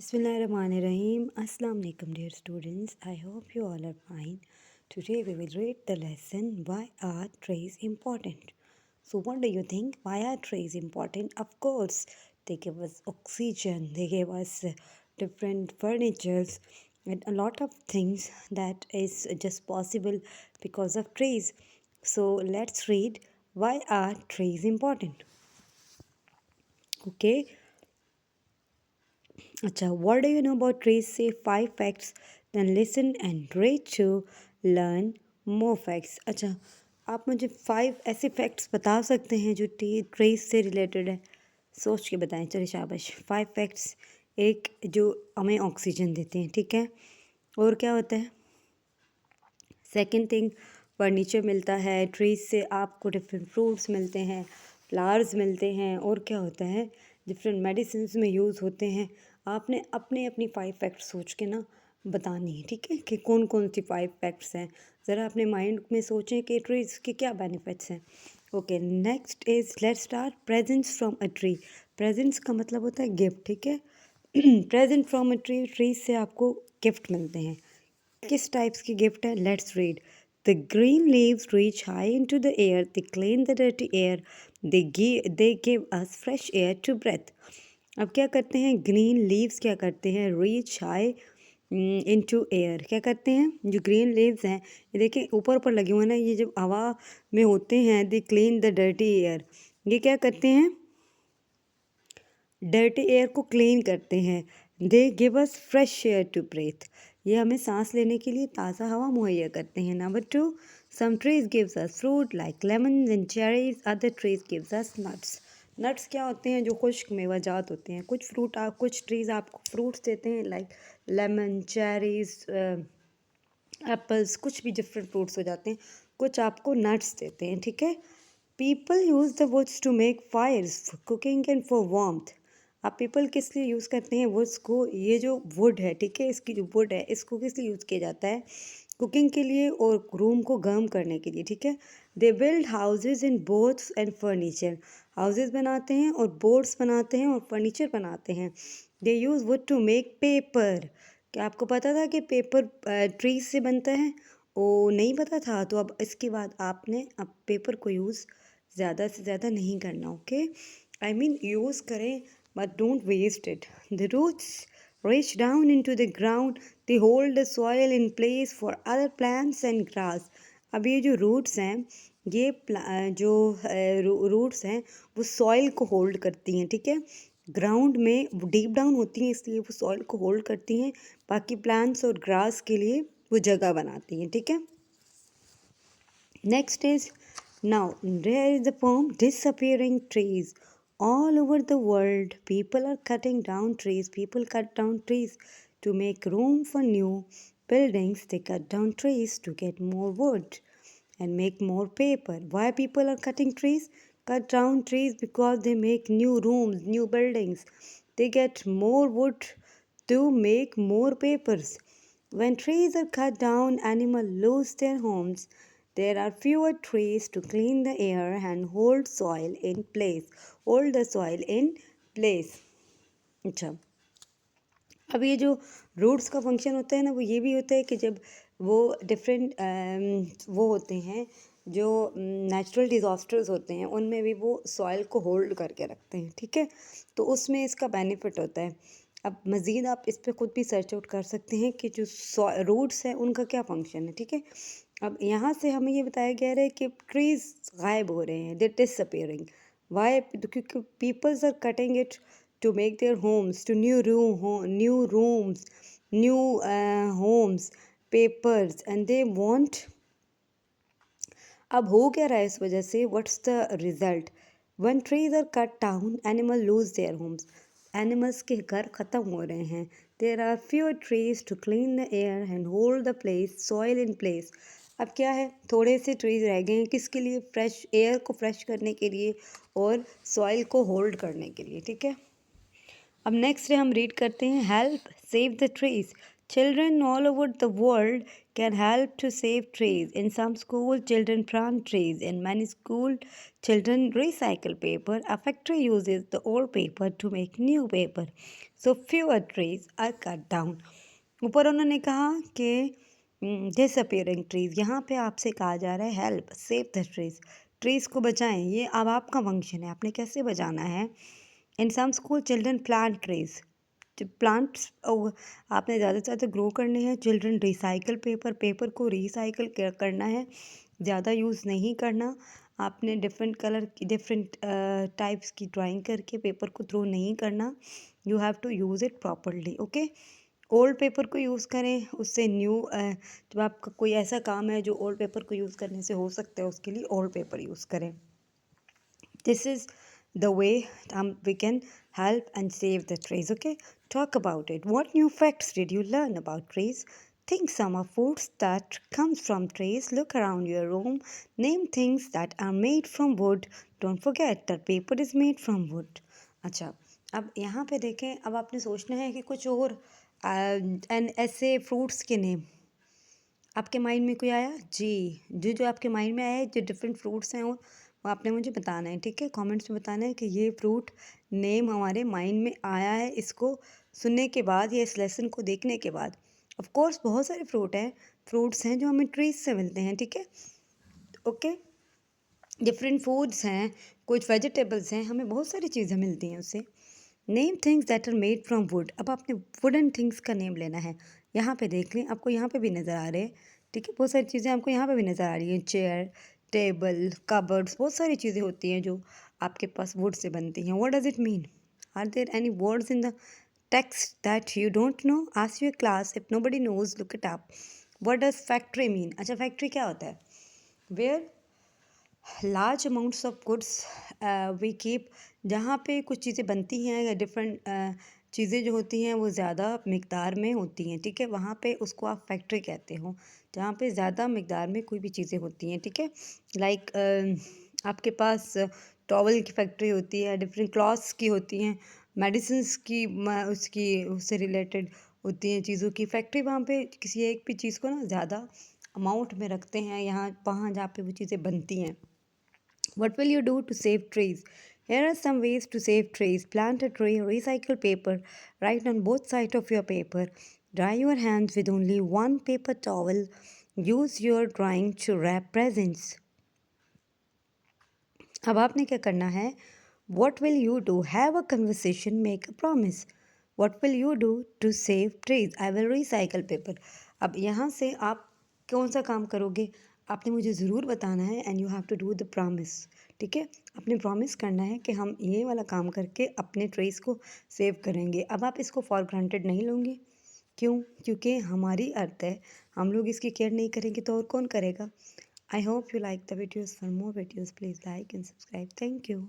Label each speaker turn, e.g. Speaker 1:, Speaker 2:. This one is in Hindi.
Speaker 1: Bismillahirrahmanirrahim. Assalamu alaikum, dear students. I hope you all are fine. Today we will read the lesson Why Are Trees Important? So, what do you think? Why are trees important? Of course, they give us oxygen, they give us different furnitures, and a lot of things that is just possible because of trees. So, let's read Why Are Trees Important? Okay. अच्छा, what do you know about trees? Say 5 facts, then listen and read to learn more facts. अच्छा, आप मुझे 5 ऐसे फैक्ट्स बता सकते हैं जो ट्रीज से रिलेटेड है? सोच के बताएं, चलिए शाबाश। 5 फैक्ट्स। एक, जो हमें ऑक्सीजन देते हैं, ठीक है। और क्या होता है? सेकंड थिंग, फर्नीचर मिलता है ट्रीज से, आपको डिफरेंट फ्रूट्स मिलते हैं, फ्लावर्स मिलते हैं। और क्या होता है? डिफरेंट मेडिसिन में यूज़ होते हैं। आपने अपनी 5 फैक्ट्स सोच के ना बतानी है, ठीक है, कि कौन कौन सी 5 फैक्ट्स हैं। ज़रा अपने माइंड में सोचें कि ट्रीज के क्या बेनिफिट्स हैं। Okay, next is let's start presents from a tree. Presents का मतलब होता है गिफ्ट, ठीक है। Present from a tree, trees से आपको गिफ्ट मिलते हैं। किस टाइप्स की गिफ्ट है? Let's read. The green leaves reach high into the air, they clean the dirty air, they give us fresh air to breathe. अब क्या करते हैं? ग्रीन लीव्स क्या करते हैं? Reach high into air. क्या करते हैं? जो ग्रीन लीव्स हैं, ये देखिए ऊपर ऊपर लगे हुए हैं ना, ये जब हवा में होते हैं, दे क्लीन द डर्टी एयर। ये क्या करते हैं? डर्टी एयर को क्लीन करते हैं। They give us fresh air to breathe. ये हमें सांस लेने के लिए ताज़ा हवा मुहैया करते हैं। Number 2, some trees gives us fruit like lemon and cherries, other trees gives us nuts. Nuts क्या होते हैं? जो खुश्क मेवाजात होते हैं। कुछ ट्रीज आपको फ्रूट्स देते हैं लाइक लेमन, चेरीज, एप्पल्स, कुछ भी डिफरेंट फ्रूट्स हो जाते हैं। कुछ आपको नट्स देते हैं, ठीक है। People use the woods to make fires for cooking and for warmth. आप पीपल किस लिए यूज़ करते हैं वुड्स को? ये जो वुड है, ठीक है, इसकी जो वुड है, इसको किस लिए यूज़ किया जाता है? कुकिंग के लिए और रूम को गर्म करने के लिए, ठीक है। They build houses in boats and furniture. Houses बनाते हैं और बोट्स बनाते हैं और फर्नीचर बनाते हैं। They use wood to make paper. क्या आपको पता था कि पेपर ट्रीज से बनता है? ओ, नहीं पता था? तो अब इसके बाद आपने अब पेपर को यूज़ ज़्यादा से ज़्यादा नहीं करना, ओके। आई मीन यूज़ करें but don't waste it. The roots reach down into the ground. They hold the soil in place for other plants and grass. अब ये जो रूट्स हैं, ये जो रूट्स हैं, वो सॉइल को होल्ड करती हैं, ठीक है। ग्राउंड में डीप डाउन होती हैं, इसलिए वो सॉइल को होल्ड करती हैं। बाकी प्लांट्स और ग्रास के लिए वो जगह बनाती हैं, ठीक है। Next is, now there is the poem Disappearing Trees. All over the world, people are cutting down trees. People cut down trees to make room for new buildings. They cut down trees to get more wood and make more paper. Why people are cutting trees? Cut down trees because they make new rooms, new buildings. They get more wood to make more papers. When trees are cut down, animals lose their homes. There are fewer trees to clean the air and hold soil in place. Hold the soil in place. अच्छा, अब ये जो रूट्स का फंक्शन होता है ना, वो ये भी होता है कि जब वो डिफरेंट वो होते हैं, जो नेचुरल डिज़ास्टर्स होते हैं, उनमें भी वो सॉइल को होल्ड करके रखते हैं, ठीक है। तो उसमें इसका बेनिफिट होता है। अब मज़ीद आप इस पर खुद भी सर्च आउट कर सकते हैं कि जो रूट्स हैं उनका क्या फंक्शन है, ठीक है। अब यहाँ से हमें ये बताया गया है कि ट्रीज़ गायब हो रहे हैं, दे डिसअपियरिंग। वाई? क्योंकि peoples are cutting it to make their homes to new rooms, new homes, papers, and they want। अब हो क्या रहा है इस वजह से? What's the result? One trees are cut down, animal lose their homes. Animals के घर ख़त्म हो रहे हैं। There are fewer trees to clean the air and hold the place, soil in place. अब क्या है? थोड़े से ट्रीज रह गए हैं, किसके लिए? फ्रेश एयर को फ्रेश करने के लिए और सॉइल को होल्ड करने के लिए, ठीक है। अब नेक्स्ट हम रीड करते हैं help save the trees. Children all over the world can help to save trees. In some schools, children plant trees. In many schools, children recycle paper. A factory uses the old paper to make new paper. So fewer trees are cut down. ऊपर उन्होंने कहा कि डिसअपियरिंग ट्रीज, यहाँ पे आपसे कहा जा रहा है help save the trees, trees को बचाएं। ये अब आपका फंक्शन है, आपने कैसे बचाना है। In some school children plant trees, plants आपने ज़्यादा से ज़्यादा ग्रो करने हैं। चिल्ड्रन रिसाइकल पेपर, पेपर को रिसाइकल करना है, ज़्यादा यूज़ नहीं करना। आपने डिफरेंट कलर की डिफरेंट टाइप्स की ड्राइंग करके पेपर को थ्रो नहीं करना। You have to use it properly, okay. Old paper को यूज़ करें, उससे न्यू जब आपका कोई ऐसा काम है जो ओल्ड पेपर को यूज़ करने से हो सकता है, उसके लिए ओल्ड पेपर यूज़ करें। This is the way we can help and save the trees, okay? Talk about it. What new facts did you learn about trees? Think some of foods that comes from trees. Look around your room. Name things that are made from wood. Don't forget that paper is made from wood. अच्छा, अब यहाँ पे देखें, अब आपने सोचना है कि कुछ और एंड ऐसे फ्रूट्स के नेम आपके माइंड में कोई आया जी? जो जो आपके माइंड में आया है, जो डिफरेंट फ्रूट्स हैं वो आपने मुझे बताना है, ठीक है। कमेंट्स में बताना है कि ये फ्रूट नेम हमारे माइंड में आया है इसको सुनने के बाद या इस लेसन को देखने के बाद। ऑफ कोर्स बहुत सारे फ्रूट्स हैं जो हमें ट्रीज से मिलते हैं, ठीक है, ओके। डिफरेंट फूड्स हैं, कुछ वेजिटेबल्स हैं, हमें बहुत सारी चीज़ें मिलती हैं उससे। Name things that are made from wood. अब आपने वुडन थिंग्स का नेम लेना है। यहाँ पे देख लें, आपको यहाँ पे भी नज़र आ रहे हैं, ठीक है, बहुत सारी चीज़ें आपको यहाँ पे भी नज़र आ रही हैं। चेयर, टेबल, कबर्ड्स, बहुत सारी चीज़ें होती हैं जो आपके पास वुड से बनती हैं। What does it mean? Are there any words in the text that you don't know? Ask your class, if nobody knows look it up. What does factory mean? अच्छा, फैक्ट्री क्या होता है? Where large amounts of goods we keep, जहाँ पे कुछ चीज़ें बनती हैं या डिफरेंट चीज़ें जो होती हैं वो ज़्यादा मिकदार में होती हैं, ठीक है, वहाँ पे उसको आप फैक्ट्री कहते हो, जहाँ पे ज़्यादा मिकदार में कोई भी चीज़ें होती हैं, ठीक है। लाइक आपके पास टॉवल की फैक्ट्री होती है, डिफरेंट क्लॉथ्स की होती हैं, मेडिसिन्स की उसकी उससे रिलेटेड होती हैं चीज़ों की फैक्ट्री। वहाँ पे किसी एक भी चीज़ को ना ज़्यादा अमाउंट में रखते हैं, यहाँ वहाँ जहाँ पे वो चीज़ें बनती हैं। What will you do to save trees? Here are some ways to save trees. Plant a tree, recycle paper, write on both sides of your paper, dry your hands with only one paper towel, use your drawing to wrap presents. अब आपने क्या करना है? What will you do? Have a conversation, make a promise. What will you do to save trees? I will recycle paper. अब यहाँ से आप कौन सा काम करोगे आपने मुझे ज़रूर बताना है, and you have to do the promise, ठीक है। आपने प्रॉमिस करना है कि हम ये वाला काम करके अपने ट्रीज़ को सेव करेंगे। अब आप इसको फॉर ग्रांटेड नहीं लोगे, क्यों? क्योंकि हमारी अर्थ है, हम लोग इसकी केयर नहीं करेंगे तो और कौन करेगा। I hope you like the videos. For more videos, please like and subscribe. Thank you.